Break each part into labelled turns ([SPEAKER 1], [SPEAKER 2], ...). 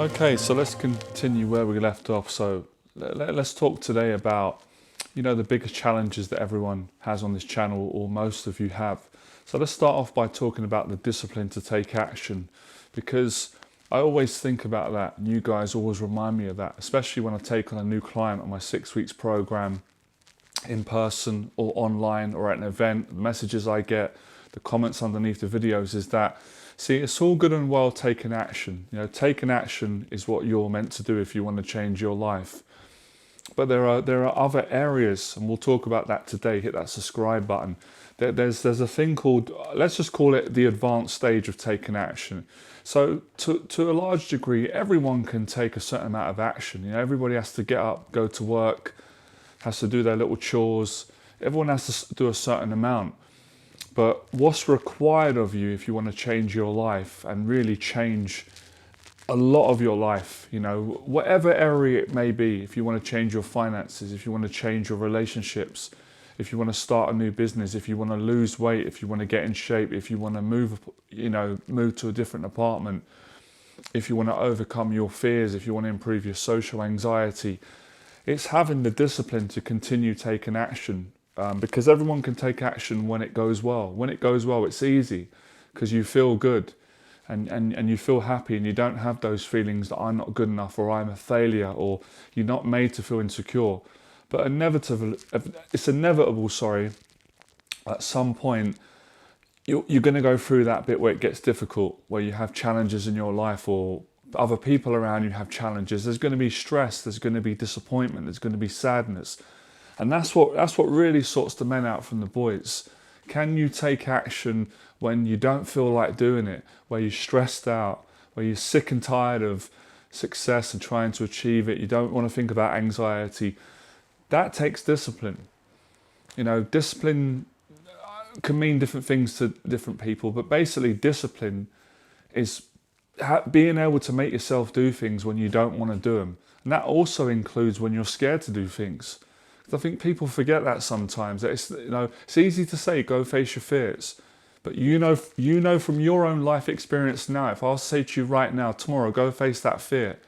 [SPEAKER 1] Okay, so let's continue where we left off. So let's talk today about, the biggest challenges that everyone has on this channel, or most of you have. So let's start off by talking about the discipline to take action, because I always think about that, and you guys always remind me of that, especially when I take on a new client on my 6 weeks program, in person or online or at an event. The messages I get, the comments underneath the videos is that, see, it's all good and well taking action. Taking action is what you're meant to do if you want to change your life. But there are other areas, and we'll talk about that today. Hit that subscribe button. There's a thing called, let's just call it the advanced stage of taking action. So to a large degree, everyone can take a certain amount of action. Everybody has to get up, go to work, has to do their little chores. Everyone has to do a certain amount. But what's required of you if you want to change your life and really change a lot of your life, whatever area it may be, if you want to change your finances, if you want to change your relationships, if you want to start a new business, if you want to lose weight, if you want to get in shape, if you want to move to a different apartment, if you want to overcome your fears, if you want to improve your social anxiety, it's having the discipline to continue taking action. Because everyone can take action when it goes well. When it goes well, it's easy because you feel good and you feel happy, and you don't have those feelings that I'm not good enough, or I'm a failure, or you're not made to feel insecure. But it's inevitable, at some point you're going to go through that bit where it gets difficult, where you have challenges in your life, or other people around you have challenges. There's going to be stress, there's going to be disappointment, there's going to be sadness. And that's what really sorts the men out from the boys. Can you take action when you don't feel like doing it, where you're stressed out, where you're sick and tired of success and trying to achieve it, you don't want to think about anxiety? That takes discipline. Discipline can mean different things to different people, but basically discipline is being able to make yourself do things when you don't want to do them. And that also includes when you're scared to do things. I think people forget that sometimes. That it's easy to say, go face your fears. But you know from your own life experience now, if I was to say to you right now, tomorrow, go face that fear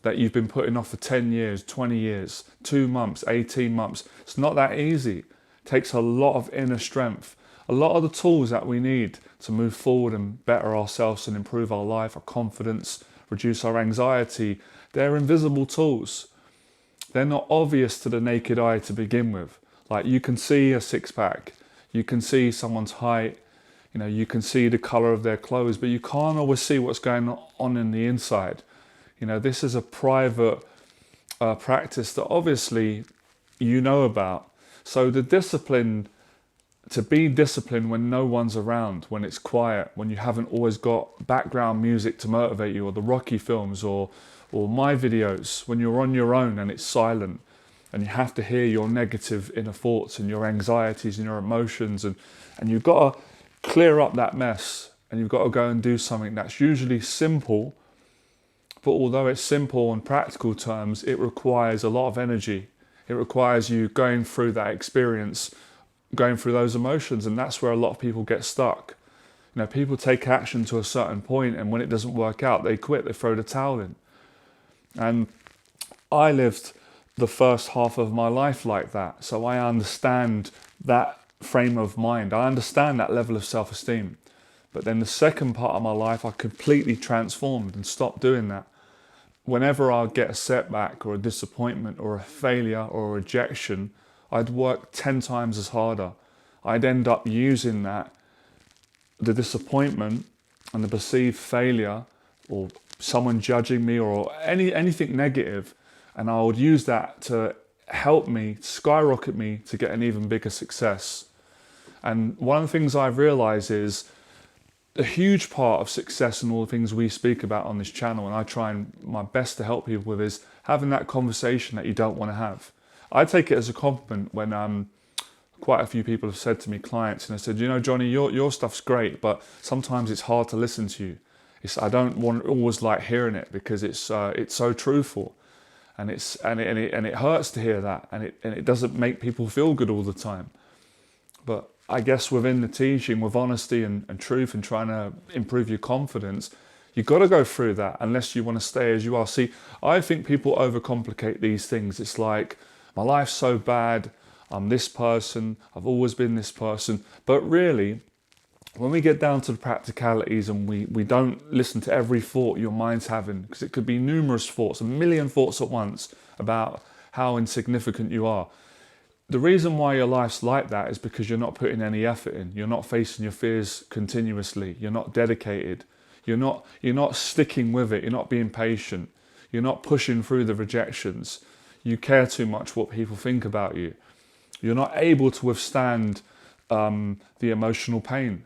[SPEAKER 1] that you've been putting off for 10 years, 20 years, 2 months, 18 months. It's not that easy. It takes a lot of inner strength. A lot of the tools that we need to move forward and better ourselves and improve our life, our confidence, reduce our anxiety, they're invisible tools. They're not obvious to the naked eye to begin with. Like, you can see a six-pack, you can see someone's height, you can see the colour of their clothes, but you can't always see what's going on in the inside. This is a private practice that obviously you know about. So the discipline, to be disciplined when no one's around, when it's quiet, when you haven't always got background music to motivate you, or the Rocky films, or my videos, when you're on your own and it's silent and you have to hear your negative inner thoughts and your anxieties and your emotions, and you've got to clear up that mess, and you've got to go and do something that's usually simple, but although it's simple in practical terms, it requires a lot of energy. It requires you going through that experience, going through those emotions, and that's where a lot of people get stuck. People take action to a certain point, and when it doesn't work out, they quit, they throw the towel in. And I lived the first half of my life like that, so I understand that frame of mind. I understand that level of self-esteem. But then the second part of my life, I completely transformed and stopped doing that. Whenever I'd get a setback or a disappointment or a failure or a rejection, I'd work 10 times as harder. I'd end up using the disappointment and the perceived failure, or someone judging me, or anything negative, and I would use that to help me, skyrocket me to get an even bigger success. And one of the things I've realized is a huge part of success and all the things we speak about on this channel, and I try my best to help people with, is having that conversation that you don't want to have. I take it as a compliment when quite a few people have said to me, clients, and they said, Johnny, your stuff's great, but sometimes it's hard to listen to you. I don't always like hearing it, because it's so truthful, and it hurts to hear that, and it doesn't make people feel good all the time. But I guess within the teaching, with honesty and truth, and trying to improve your confidence, You've got to go through that unless you want to stay as you are. See, I think people overcomplicate these things. It's like, my life's so bad, I'm this person, I've always been this person. But really, when we get down to the practicalities and we don't listen to every thought your mind's having, because it could be numerous thoughts, a million thoughts at once about how insignificant you are. The reason why your life's like that is because you're not putting any effort in. You're not facing your fears continuously. You're not dedicated. You're not sticking with it. You're not being patient. You're not pushing through the rejections. You care too much what people think about you. You're not able to withstand the emotional pain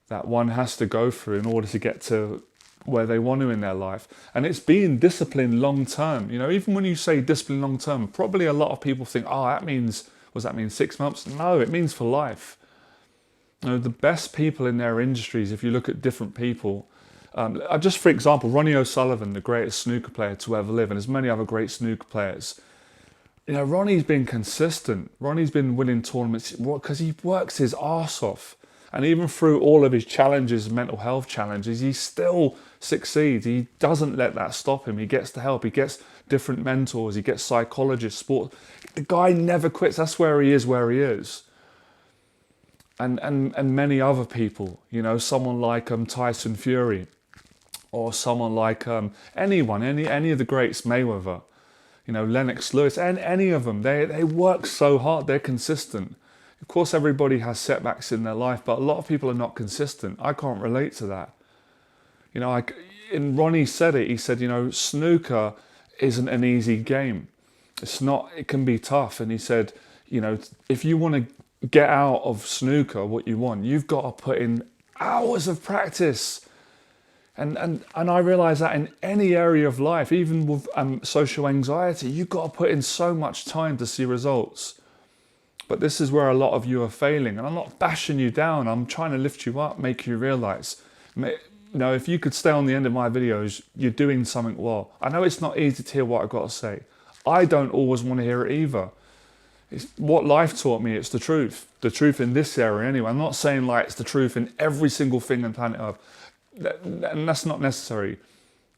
[SPEAKER 1] that one has to go through in order to get to where they want to in their life. And it's being disciplined long term. You know, even when you say discipline long term, probably a lot of people think, oh, that means, what does that mean, 6 months? No, it means for life. You know, the best people in their industries, if you look at different people, just for example, Ronnie O'Sullivan, the greatest snooker player to ever live, and there's many other great snooker players. You know, Ronnie's been consistent. Ronnie's been winning tournaments because he works his arse off. And even through all of his challenges, mental health challenges, he still succeeds. He doesn't let that stop him. He gets the help. He gets different mentors. He gets psychologists, sport. The guy never quits. That's where he is. And many other people, you know, someone like Tyson Fury, or someone like anyone, any of the greats, Mayweather, you know, Lennox Lewis, and any of them, they work so hard. They're consistent. Of course, everybody has setbacks in their life, but a lot of people are not consistent. I can't relate to that. You know, and Ronnie said it. He said, you know, snooker isn't an easy game. It's not. It can be tough. And he said, you know, if you want to get out of snooker what you want, you've got to put in hours of practice. And I realise that in any area of life, even with social anxiety, you've got to put in so much time to see results. But this is where a lot of you are failing. And I'm not bashing you down. I'm trying to lift you up, make you realise. You know, if you could stay on the end of my videos, you're doing something well. I know it's not easy to hear what I've got to say. I don't always want to hear it either. It's what life taught me. It's the truth. The truth in this area anyway. I'm not saying like it's the truth in every single thing on planet Earth. And that's not necessary.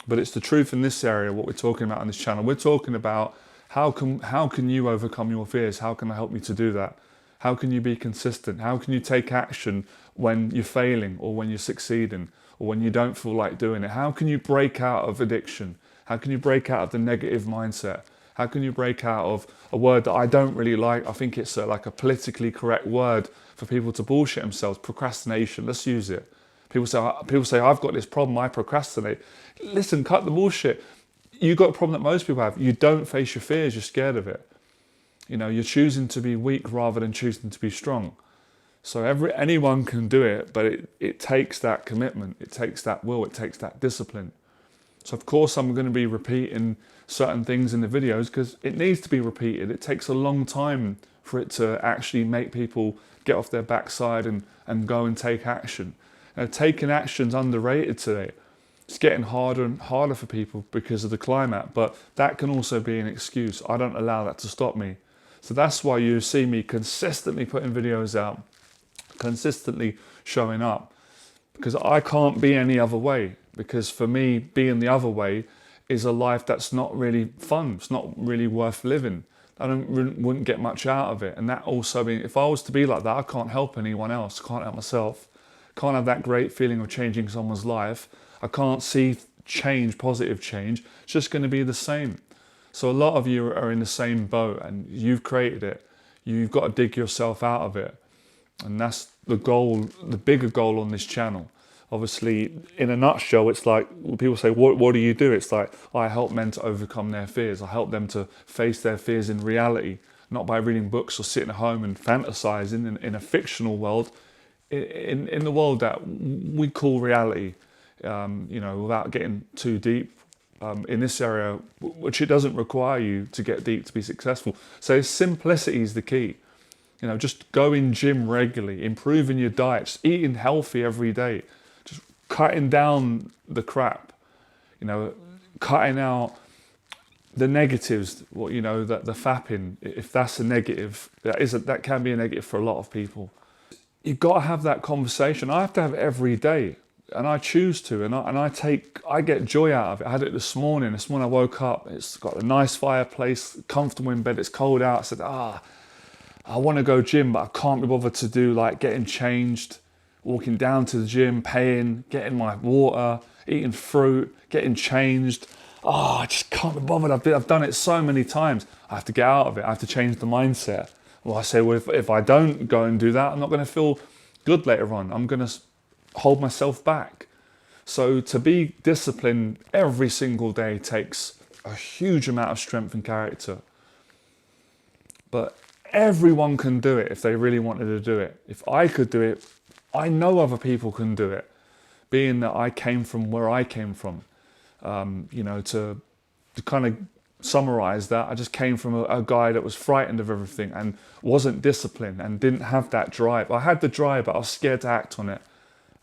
[SPEAKER 1] But it's the truth in this area, what we're talking about on this channel. We're talking about how can you overcome your fears? How can I help you to do that? How can you be consistent? How can you take action when you're failing or when you're succeeding or when you don't feel like doing it? How can you break out of addiction? How can you break out of the negative mindset? How can you break out of a word that I don't really like? I think it's like a politically correct word for people to bullshit themselves. Procrastination. Let's use it. People say, I've got this problem, I procrastinate. Listen, cut the bullshit. You've got a problem that most people have. You don't face your fears, you're scared of it. You know, you're choosing to be weak rather than choosing to be strong. So anyone can do it, but it takes that commitment, it takes that will, it takes that discipline. So of course I'm going to be repeating certain things in the videos because it needs to be repeated. It takes a long time for it to actually make people get off their backside and go and take action. Taking action's underrated today. It's getting harder and harder for people because of the climate, but that can also be an excuse. I don't allow that to stop me. So that's why you see me consistently putting videos out, consistently showing up, because I can't be any other way. Because for me, being the other way is a life that's not really fun. It's not really worth living. I wouldn't get much out of it. And that also means if I was to be like that, I can't help anyone else. I can't help myself. Can't have that great feeling of changing someone's life. I can't see change, positive change. It's just going to be the same. So a lot of you are in the same boat and you've created it. You've got to dig yourself out of it. And that's the goal, the bigger goal on this channel. Obviously, in a nutshell, it's like when people say, what do you do? It's like, I help men to overcome their fears. I help them to face their fears in reality, not by reading books or sitting at home and fantasizing in a fictional world, in the world that we call reality. You know, without getting too deep in this area, which it doesn't require you to get deep to be successful. So simplicity is the key. You know, just going gym regularly, improving your diets, eating healthy every day, just cutting down the crap, you know, cutting out the negatives, what, you know, that the fapping, if that's a negative, that can be a negative for a lot of people. You've got to have that conversation. I have to have it every day. and I choose to, and I get joy out of it. I had it this morning. This morning I woke up. It's got a nice fireplace, comfortable in bed. It's cold out. I said, I want to go gym, but I can't be bothered to do like getting changed, walking down to the gym, paying, getting my water, eating fruit, getting changed. I just can't be bothered. I've done it so many times. I have to get out of it. I have to change the mindset. Well, I say, well, if I don't go and do that, I'm not going to feel good later on. I'm going to hold myself back. So to be disciplined every single day takes a huge amount of strength and character. But everyone can do it if they really wanted to do it. If I could do it, I know other people can do it. Being that I came from where I came from, to kind of summarize that, I just came from a guy that was frightened of everything and wasn't disciplined and didn't have that drive. I had the drive, but I was scared to act on it.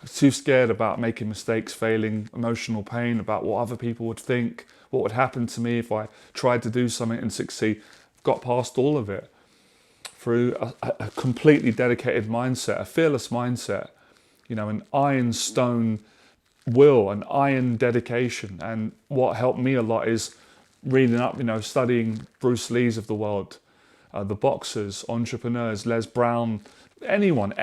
[SPEAKER 1] I was too scared about making mistakes, failing, emotional pain, about what other people would think, what would happen to me if I tried to do something and succeed. Got past all of it through a completely dedicated mindset, a fearless mindset, an ironstone will, an iron dedication. And what helped me a lot is reading up, studying Bruce Lee's of the world, the boxers, entrepreneurs, Les Brown, anyone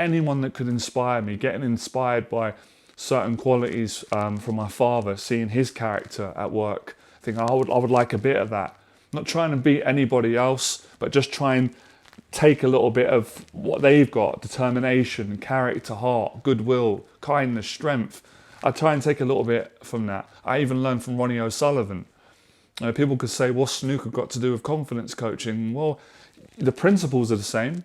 [SPEAKER 1] that could inspire me, getting inspired by certain qualities from my father, seeing his character at work. I think I would like a bit of that. Not trying to beat anybody else, but just try and take a little bit of what they've got: determination, character, heart, goodwill, kindness, strength. I try and take a little bit from that. I even learned from Ronnie O'Sullivan. People could say, what's snooker got to do with confidence coaching? Well, the principles are the same.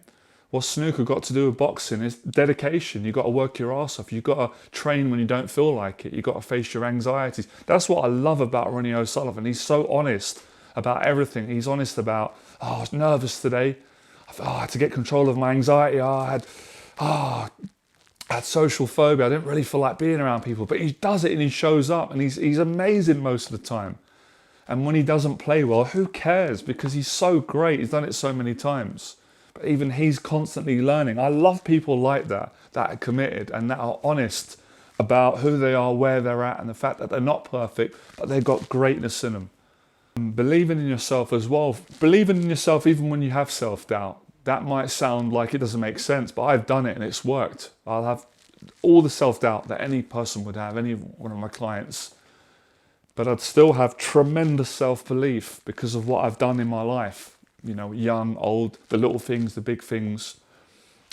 [SPEAKER 1] What's snooker got to do with boxing is dedication. You've got to work your ass off. You've got to train when you don't feel like it. You've got to face your anxieties. That's what I love about Ronnie O'Sullivan. He's so honest about everything. He's honest about, I was nervous today. I had to get control of my anxiety. I had social phobia. I didn't really feel like being around people. But he does it and he shows up and he's amazing most of the time. And when he doesn't play well, who cares? Because he's so great. He's done it so many times. But even he's constantly learning. I love people like that are committed and that are honest about who they are, where they're at, and the fact that they're not perfect, but they've got greatness in them. And believing in yourself as well. Believing in yourself even when you have self-doubt. That might sound like it doesn't make sense, but I've done it and it's worked. I'll have all the self-doubt that any person would have, any one of my clients. But I'd still have tremendous self-belief because of what I've done in my life. Young, old, the little things, the big things.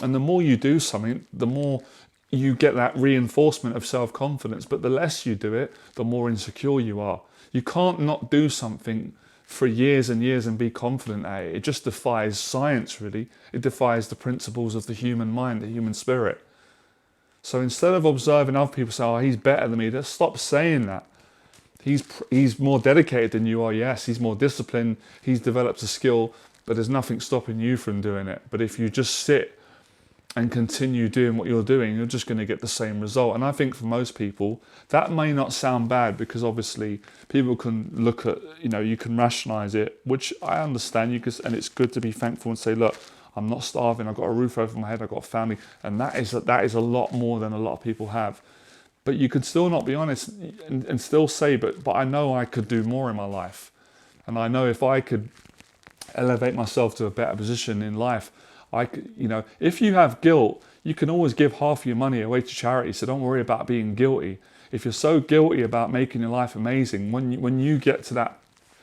[SPEAKER 1] And the more you do something, the more you get that reinforcement of self-confidence. But the less you do it, the more insecure you are. You can't not do something for years and years and be confident at it. It just defies science, really. It defies the principles of the human mind, the human spirit. So instead of observing other people say, oh, he's better than me, just stop saying that. He's more dedicated than you are, yes. He's more disciplined. He's developed a skill, but there's nothing stopping you from doing it. But if you just sit and continue doing what you're doing, you're just going to get the same result. And I think for most people, that may not sound bad because obviously people can look at, you can rationalize it, which I understand. And it's good to be thankful and say, look, I'm not starving. I've got a roof over my head. I've got a family. And that is a lot more than a lot of people have. But you could still not be honest and still say, but I know I could do more in my life. And I know if I could elevate myself to a better position in life, I could, if you have guilt, you can always give half your money away to charity. So don't worry about being guilty. If you're so guilty about making your life amazing, when you get to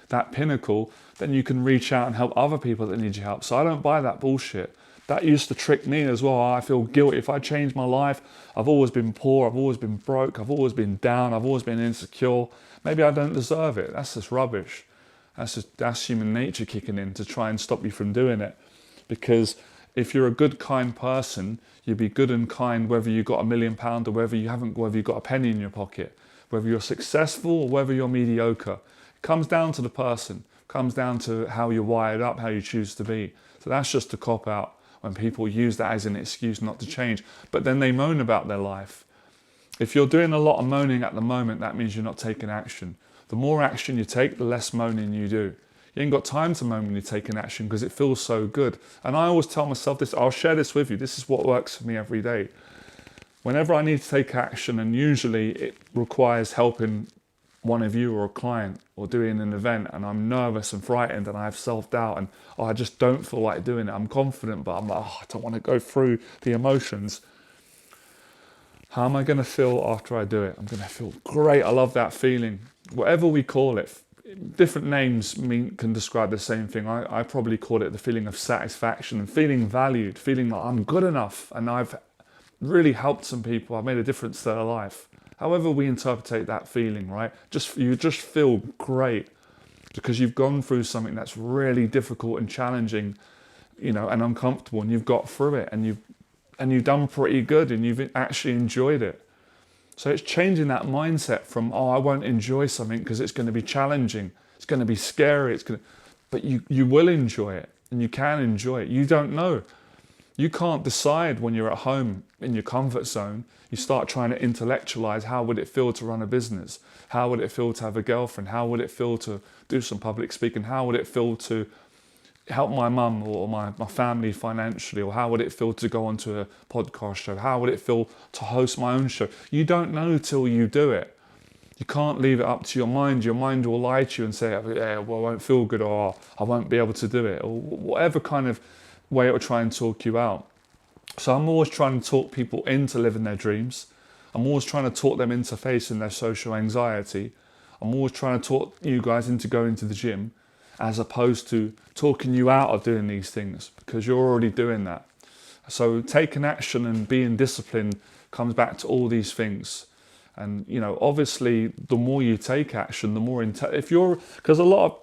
[SPEAKER 1] that pinnacle, then you can reach out and help other people that need your help. So I don't buy that bullshit. That used to trick me as well. I feel guilty. If I change my life, I've always been poor, I've always been broke, I've always been down, I've always been insecure. Maybe I don't deserve it. That's just rubbish. That's human nature kicking in to try and stop you from doing it. Because if you're a good, kind person, you'll be good and kind whether you've got £1 million or whether you've got a penny in your pocket, whether you're successful or whether you're mediocre. It comes down to the person. It comes down to how you're wired up, how you choose to be. So that's just a cop-out. When people use that as an excuse not to change. But then they moan about their life. If you're doing a lot of moaning at the moment, that means you're not taking action. The more action you take, the less moaning you do. You ain't got time to moan when you're taking action because it feels so good. And I always tell myself this, I'll share this with you. This is what works for me every day. Whenever I need to take action, and usually it requires helping one of you or a client or doing an event, and I'm nervous and frightened and I have self-doubt and I just don't feel like doing it. I'm confident, but I'm like, I don't want to go through the emotions. How am I going to feel after I do it? I'm going to feel great. I love that feeling. Whatever we call it, different names can describe the same thing. I probably call it the feeling of satisfaction and feeling valued, feeling like I'm good enough and I've really helped some people. I've made a difference to their life. However we interpret that feeling, right? You just feel great because you've gone through something that's really difficult and challenging, and uncomfortable, and you've got through it, and you've done pretty good, and you've actually enjoyed it. So it's changing that mindset from, I won't enjoy something because it's going to be challenging, it's going to be scary, but you will enjoy it, and you can enjoy it. You don't know. You can't decide when you're at home in your comfort zone. You start trying to intellectualize, how would it feel to run a business? How would it feel to have a girlfriend? How would it feel to do some public speaking? How would it feel to help my mum or my family financially? Or how would it feel to go onto a podcast show? How would it feel to host my own show? You don't know till you do it. You can't leave it up to your mind. Your mind will lie to you and say, yeah, well, I won't feel good, or I won't be able to do it, or whatever kind of way it will try and talk you out. So I'm always trying to talk people into living their dreams. I'm always trying to talk them into facing their social anxiety. I'm always trying to talk you guys into going to the gym, as opposed to talking you out of doing these things, because you're already doing that. So taking action and being disciplined comes back to all these things. And obviously the more you take action, the more because a lot of,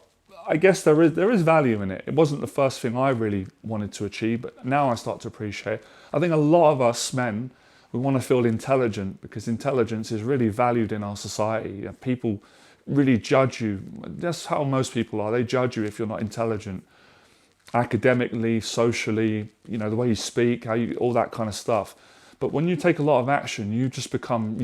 [SPEAKER 1] I guess there is value in it. It wasn't the first thing I really wanted to achieve, but now I start to appreciate. I think a lot of us men, we want to feel intelligent, because intelligence is really valued in our society. People really judge you. That's how most people are. They judge you if you're not intelligent, academically, socially, the way you speak, all that kind of stuff. But when you take a lot of action, you just become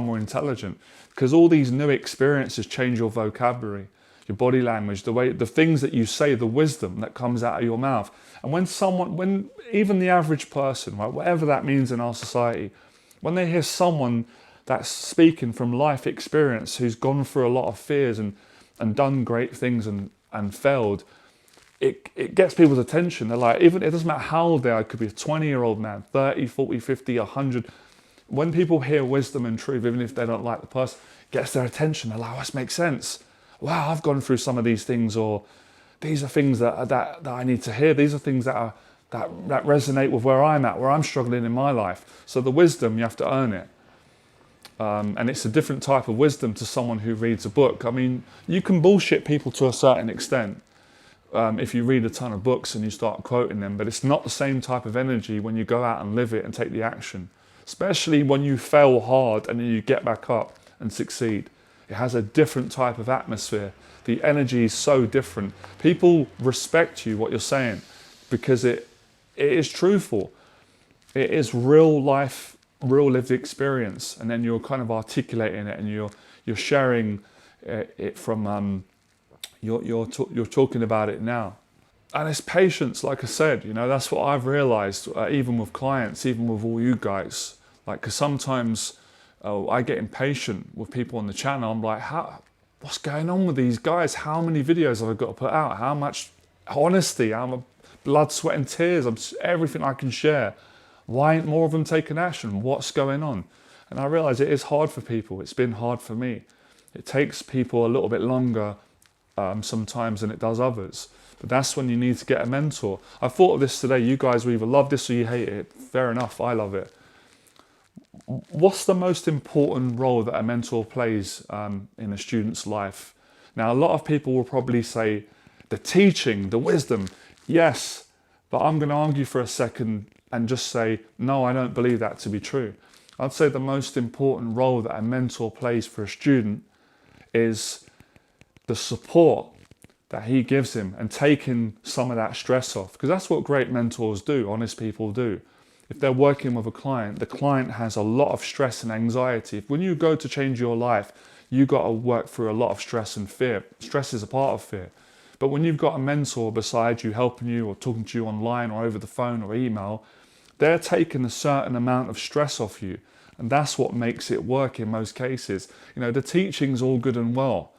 [SPEAKER 1] more intelligent, because all these new experiences change your vocabulary, your body language, the things that you say, the wisdom that comes out of your mouth. And when even the average person, right, whatever that means in our society, when they hear someone that's speaking from life experience, who's gone through a lot of fears and done great things and failed, it gets people's attention. They're like, it doesn't matter how old they are, it could be a 20-year-old man, 30, 40, 50, 100. When people hear wisdom and truth, even if they don't like the person, it gets their attention. They're like, this makes sense. Wow, I've gone through some of these things, or these are things that I need to hear. These are things that resonate with where I'm at, where I'm struggling in my life. So the wisdom, you have to earn it. And it's a different type of wisdom to someone who reads a book. I mean, you can bullshit people to a certain extent if you read a ton of books and you start quoting them, but it's not the same type of energy when you go out and live it and take the action, especially when you fail hard and then you get back up and succeed. It has a different type of atmosphere. The energy is so different. People respect you, what you're saying, because it is truthful. It is real life, real lived experience, and then you're kind of articulating it, and you're sharing it from you're talking about it now. And it's patience, like I said. That's what I've realized, even with clients, even with all you guys. Because sometimes I get impatient with people on the channel. I'm like, what's going on with these guys? How many videos have I got to put out? How much honesty? How much blood, sweat and tears? Everything I can share. Why ain't more of them taking action? What's going on? And I realize it is hard for people. It's been hard for me. It takes people a little bit longer sometimes than it does others. But that's when you need to get a mentor. I thought of this today. You guys will either love this or you hate it. Fair enough, I love it. What's the most important role that a mentor plays in a student's life? Now, a lot of people will probably say the teaching, the wisdom. Yes, but I'm going to argue for a second and just say, no, I don't believe that to be true. I'd say the most important role that a mentor plays for a student is the support that he gives him and taking some of that stress off. Because that's what great mentors do, honest people do. If they're working with a client, the client has a lot of stress and anxiety. When you go to change your life, you got to work through a lot of stress and fear. Stress is a part of fear. But when you've got a mentor beside you, helping you or talking to you online or over the phone or email, They're taking a certain amount of stress off you, and that's what makes it work in most cases. You know, the teaching's all good and well,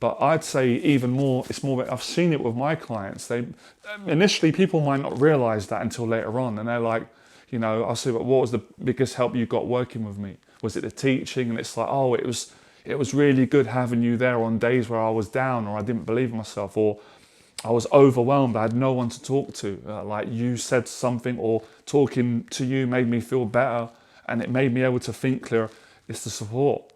[SPEAKER 1] but I'd say even more, it's more, I've seen it with my clients. Initially, people might not realize that until later on, and they're like, you know, I'll say, but what was the biggest help you got working with me? Was it the teaching? And it's like, oh, it was really good having you there on days where I was down, or I didn't believe in myself, or I was overwhelmed, I had no one to talk to. Like, you said something, or talking to you made me feel better, and it made me able to think clearer. It's the support.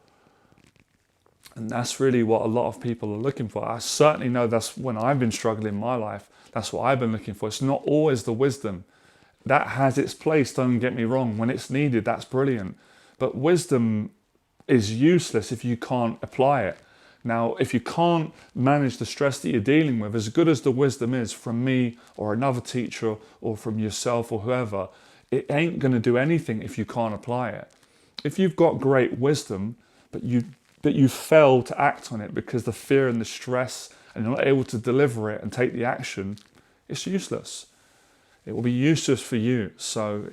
[SPEAKER 1] And that's really what a lot of people are looking for. I certainly know that's when I've been struggling in my life. That's what I've been looking for. It's not always the wisdom. That has its place, don't get me wrong. When it's needed, that's brilliant. But wisdom is useless if you can't apply it. Now, if you can't manage the stress that you're dealing with, as good as the wisdom is from me or another teacher or from yourself or whoever, it ain't going to do anything if you can't apply it. If you've got great wisdom, but you fail to act on it because the fear and the stress, and you're not able to deliver it and take the action, it's useless. It will be useless for you. So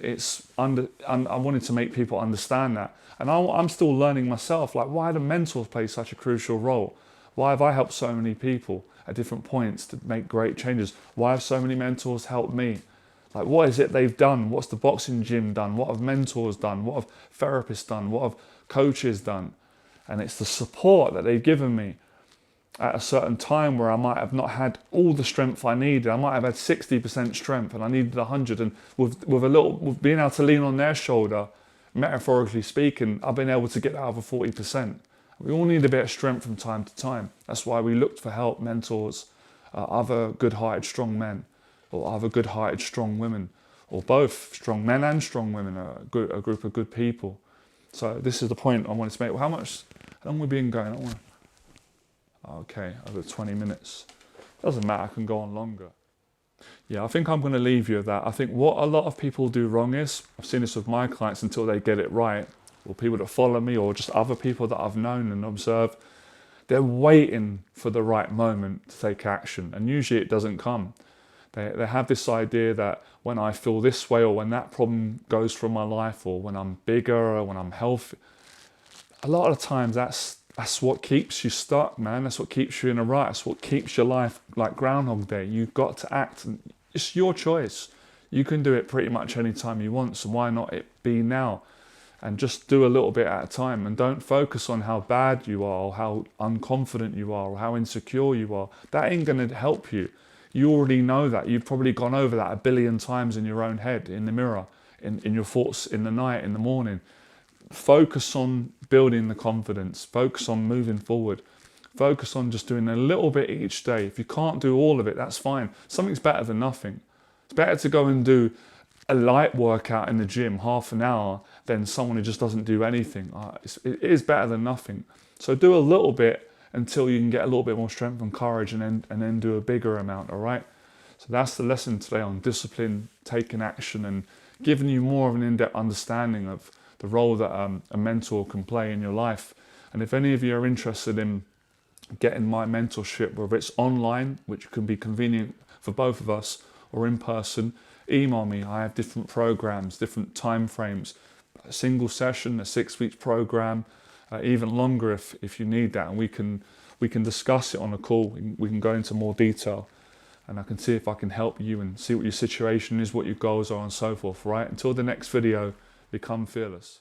[SPEAKER 1] I wanted to make people understand that. And I'm still learning myself, like, why do mentors play such a crucial role? Why have I helped so many people at different points to make great changes? Why have so many mentors helped me? Like, what is it they've done? What's the boxing gym done? What have mentors done? What have therapists done? What have coaches done? And it's the support that they've given me at a certain time where I might have not had all the strength I needed. I might have had 60% strength and I needed 100. And with being able to lean on their shoulder, metaphorically speaking, I've been able to get that over 40%. We all need a bit of strength from time to time. That's why we looked for help, mentors, other good-hearted, strong men, or other good-hearted, strong women, or both strong men and strong women, a group of good people. So this is the point I wanted to make. Well, how long have we been going? Okay, over 20 minutes. Doesn't matter, I can go on longer. Yeah, I think I'm going to leave you with that. I think what a lot of people do wrong is, I've seen this with my clients until they get it right, or people that follow me, or just other people that I've known and observed, they're waiting for the right moment to take action, and usually it doesn't come. They have this idea that when I feel this way, or when that problem goes from my life, or when I'm bigger, or when I'm healthy, a lot of times that's what keeps you stuck, man. That's what keeps you in a rut. That's what keeps your life like Groundhog Day. You've got to act, and it's your choice. You can do it pretty much any time you want, so why not it be now? And just do a little bit at a time, and don't focus on how bad you are, or how unconfident you are, or how insecure you are. That ain't going to help you. You already know that. You've probably gone over that 1 billion times in your own head, in the mirror, in your thoughts, in the night, in the morning. Focus on building the confidence. Focus on moving forward. Focus on just doing a little bit each day. If you can't do all of it, that's fine. Something's better than nothing. It's better to go and do a light workout in the gym, half an hour, than someone who just doesn't do anything. It is better than nothing. So do a little bit until you can get a little bit more strength and courage, and then do a bigger amount, all right? So that's the lesson today on discipline, taking action, and giving you more of an in-depth understanding of the role that a mentor can play in your life. And if any of you are interested in getting my mentorship, whether it's online, which can be convenient for both of us, or in person, email me. I have different programs, different time frames, a single session, a 6-week program, even longer if you need that, and we can discuss it on a call. We can go into more detail, and I can see if I can help you and see what your situation is, what your goals are, and so forth, right? Until the next video, become fearless.